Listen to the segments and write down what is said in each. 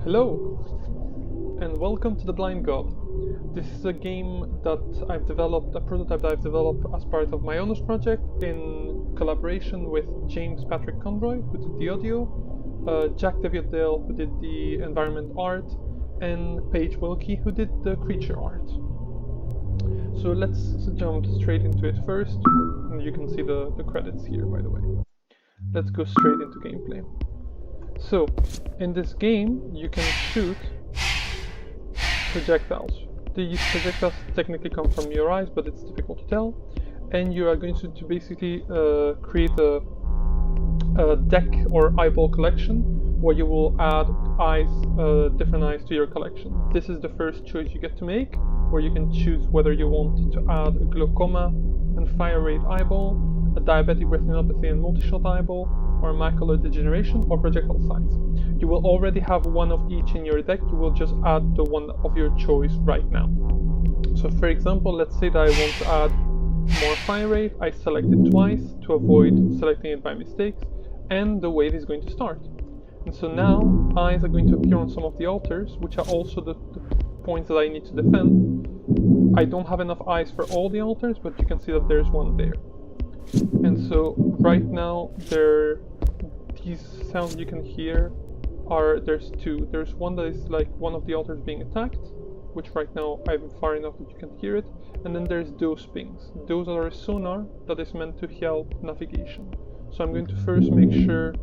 Hello, and welcome to The Blind God. This is a game that I've developed, a prototype that I've developed as part of my owners project in collaboration with James Patrick Conroy, who did the audio, Jack Teviotdale, who did the environment art, and Paige Wilkie, who did the creature art. So let's jump straight into it first, and you can see the credits here, by the way. Let's go straight into gameplay. So, in this game, you can shoot projectiles. These projectiles technically come from your eyes, but it's difficult to tell. And you are going to basically create a deck or eyeball collection where you will add eyes, different eyes to your collection. This is the first choice you get to make, where you can choose whether you want to add a glaucoma and fire rate eyeball, a diabetic retinopathy and multi-shot eyeball, or macular degeneration or projectile size. You will already have one of each in your deck, you will just add the one of your choice right now. So for example, let's say that I want to add more fire rate, I select it twice to avoid selecting it by mistakes, and the wave is going to start. And so now, eyes are going to appear on some of the altars, which are also the points that I need to defend. I don't have enough eyes for all the altars, but you can see that there's one there. And so right now these sounds you can hear there's two. There's one that is like one of the altars being attacked, which right now I'm far enough that you can hear it, and then there's those pings. Those are a sonar that is meant to help navigation. So I'm going to first make sure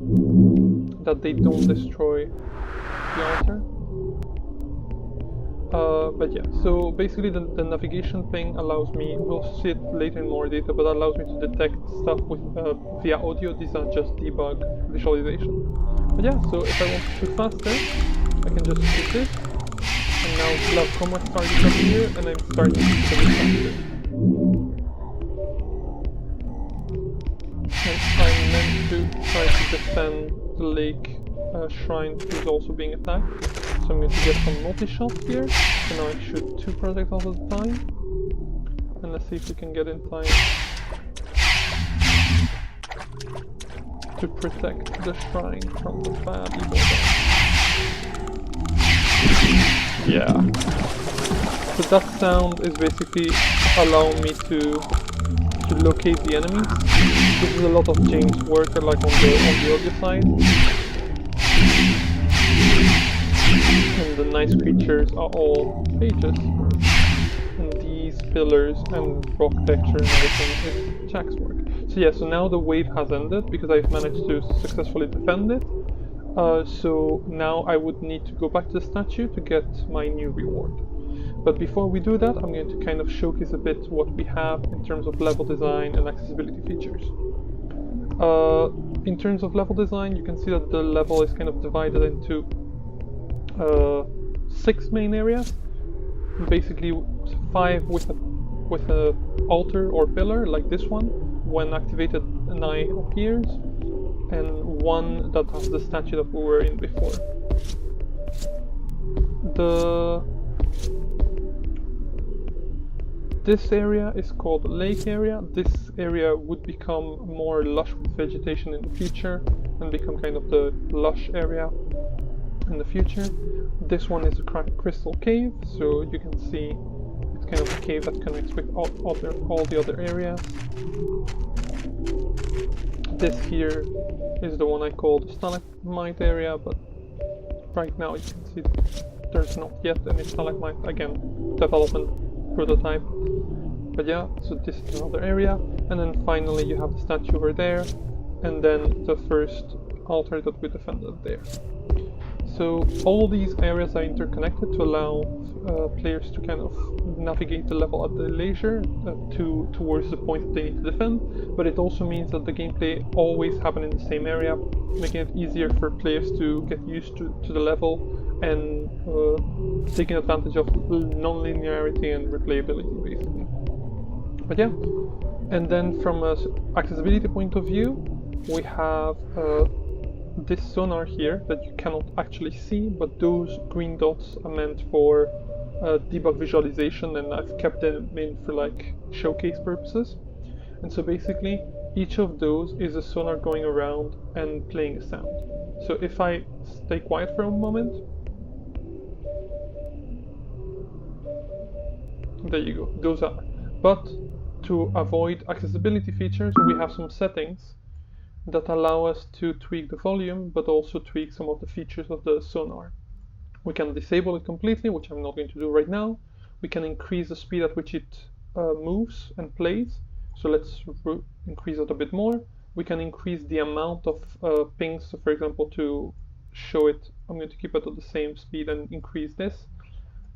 that they don't destroy the altar. But yeah, so basically the navigation ping allows me, we'll see it later in more data, but allows me to detect stuff with via audio. These are just debug visualization. But yeah, so if I want to shoot faster, I can just shoot this, and now glaucoma started up here, and I'm starting to shoot faster. And I'm meant to try to defend the lake shrine, who's also being attacked. So I'm going to get some multi-shots here, so now I shoot 2 projectiles at a time, and let's see if we can get in time to protect the shrine from the bad evil guy. Yeah. So that sound is basically allowing me to locate the enemies. This is a lot of James' work, like on the audio side. And the nice creatures are all Paige's, and these pillars and rock texture and everything is Jack's work. So yeah, so now the wave has ended because I've managed to successfully defend it. So now I would need to go back to the statue to get my new reward. But before we do that, I'm going to kind of showcase a bit what we have in terms of level design and accessibility features. In terms of level design, you can see that the level is kind of divided into 6 main areas, basically 5 with a altar or pillar like this one. When activated, an eye appears, and 1 that has the statue that we were in before. This area is called the lake area. This area would become more lush with vegetation in the future and become kind of the lush area in the future. This one is a crystal cave, so you can see it's kind of a cave that connects with all the other areas. This here is the one I call the stalagmite area, but right now you can see there's not yet any stalagmite. Again, development prototype. But yeah, so this is another area, and then finally you have the statue over there, and then the first altar that we defended there. So all these areas are interconnected to allow players to kind of navigate the level at their leisure towards the point that they need to defend, but it also means that the gameplay always happens in the same area, making it easier for players to get used to the level and taking advantage of non-linearity and replayability, basically. But yeah, and then from an accessibility point of view, we have this sonar here that you cannot actually see, but those green dots are meant for debug visualization, and I've kept them in for like showcase purposes. And so basically each of those is a sonar going around and playing a sound. So if I stay quiet for a moment, There you go, those are. But to avoid accessibility features, we have some settings that allow us to tweak the volume, but also tweak some of the features of the sonar. We can disable it completely, which I'm not going to do right now. We can increase the speed at which it moves and plays. So let's increase it a bit more. We can increase the amount of pings, so for example, to show it, I'm going to keep it at the same speed and increase this.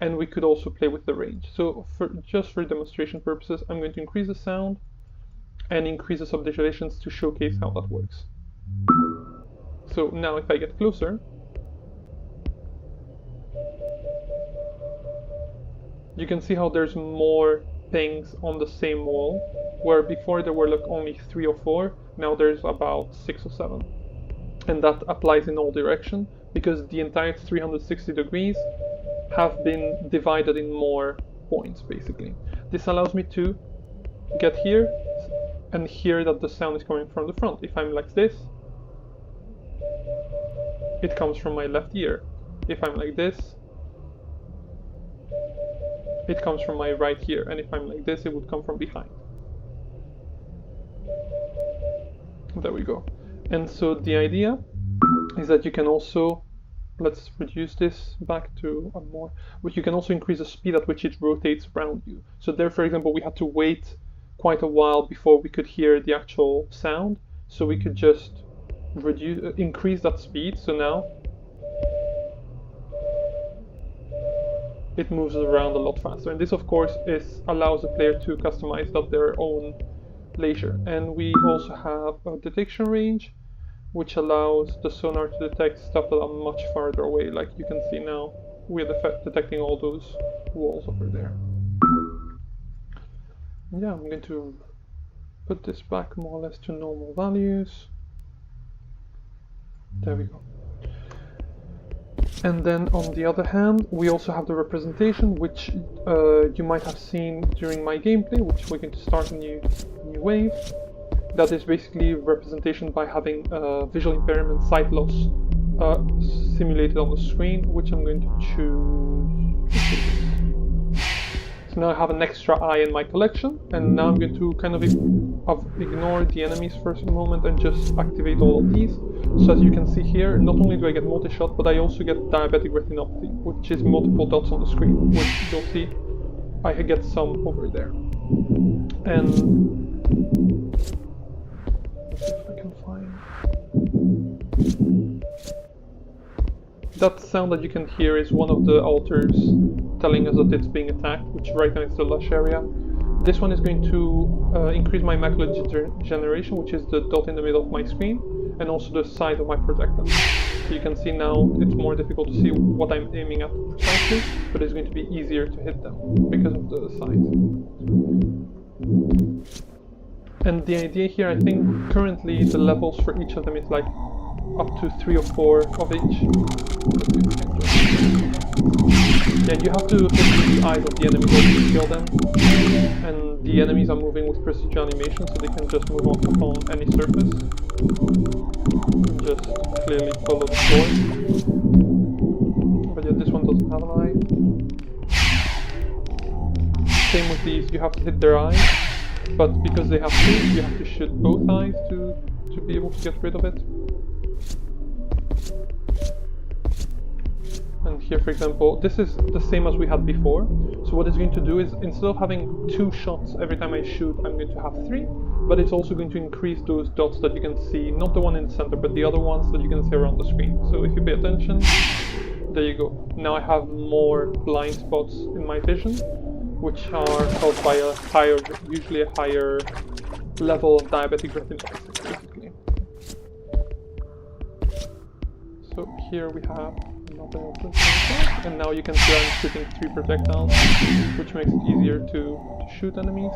And we could also play with the range. So just for demonstration purposes, I'm going to increase the sound and increase the subdivinations to showcase how that works. So now if I get closer, you can see how there's more pings on the same wall, where before there were like only 3 or 4, now there's about 6 or 7. And that applies in all directions, because the entire 360 degrees have been divided in more points, basically. This allows me to get here and hear that the sound is coming from the front. If I'm like this, it comes from my left ear. If I'm like this, it comes from my right ear. And if I'm like this, it would come from behind. There we go. And so the idea is that you can also, let's reduce this back to a more, but you can also increase the speed at which it rotates around you. So there, for example, we had to wait quite a while before we could hear the actual sound. So we could just increase that speed. So now it moves around a lot faster. And this, of course, allows the player to customize at their own leisure. And we also have a detection range, which allows the sonar to detect stuff that are much farther away. Like you can see now, we're detecting all those walls over there. Yeah, I'm going to put this back more or less to normal values. There we go. And then on the other hand, we also have the representation, which you might have seen during my gameplay, which we're going to start a new wave. That is basically representation by having visual impairment sight loss simulated on the screen, which I'm going to choose. So now I have an extra eye in my collection, and now I'm going to kind of ignore the enemies for a moment and just activate all of these. So as you can see here, not only do I get multi-shot, but I also get diabetic retinopathy, which is multiple dots on the screen, which you'll see I get some over there. And let's see if I can find that sound that you can hear is one of the altars telling us that it's being attacked, which right now is the lush area. This one is going to increase my macular degeneration, which is the dot in the middle of my screen, and also the size of my projectile. So you can see now it's more difficult to see what I'm aiming at precisely, but it's going to be easier to hit them because of the size. And the idea here, I think currently the levels for each of them is like up to 3 or 4 of each. Yeah, you have to hit the eyes of the enemies to kill them, and the enemies are moving with precision animation, so they can just move on any surface. Just clearly follow the floor. But yeah, this one doesn't have an eye. Same with these, you have to hit their eyes, but because they have two, you have to shoot both eyes to be able to get rid of it. And here, for example, this is the same as we had before. So what it's going to do is, instead of having 2 shots every time I shoot, I'm going to have 3. But it's also going to increase those dots that you can see, not the one in the center, but the other ones that you can see around the screen. So if you pay attention, there you go. Now I have more blind spots in my vision, which are caused by a higher, usually a higher level of diabetic retinopathy, basically. So here we have another, and now you can see I'm shooting 3 projectiles, which makes it easier to shoot enemies.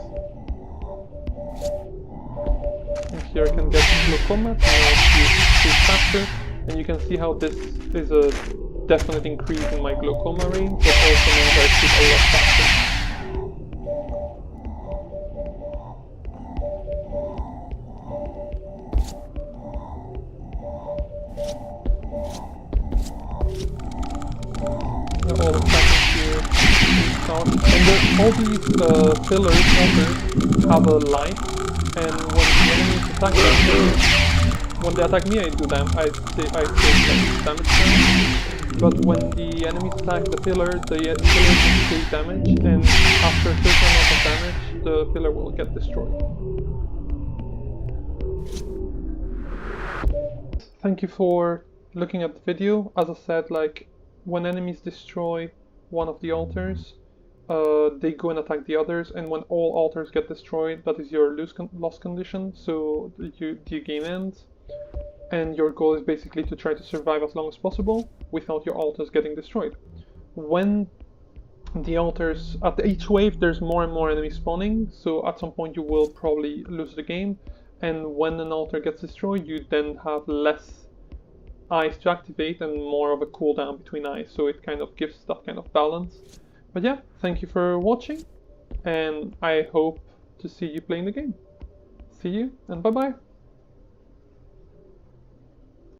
And here I can get glaucoma, so now I shoot faster, and you can see how this is a definite increase in my glaucoma range, but also means I shoot a lot faster. All the settings here. And all these pillars altars have a light, and when the enemies attack them, when they attack me I do take like damage down, but when the enemies attack the pillar take damage, and after a certain amount of damage the pillar will get destroyed. Thank you for looking at the video. As I said, like, when enemies destroy one of the altars, they go and attack the others, and when all altars get destroyed, that is your loss condition, so the game ends, and your goal is basically to try to survive as long as possible without your altars getting destroyed. When the altars, at each wave there's more and more enemies spawning, so at some point you will probably lose the game, and when an altar gets destroyed you then have less eyes to activate and more of a cooldown between eyes, so it kind of gives that kind of balance. But yeah, thank you for watching, and I hope to see you playing the game. See you, and bye bye!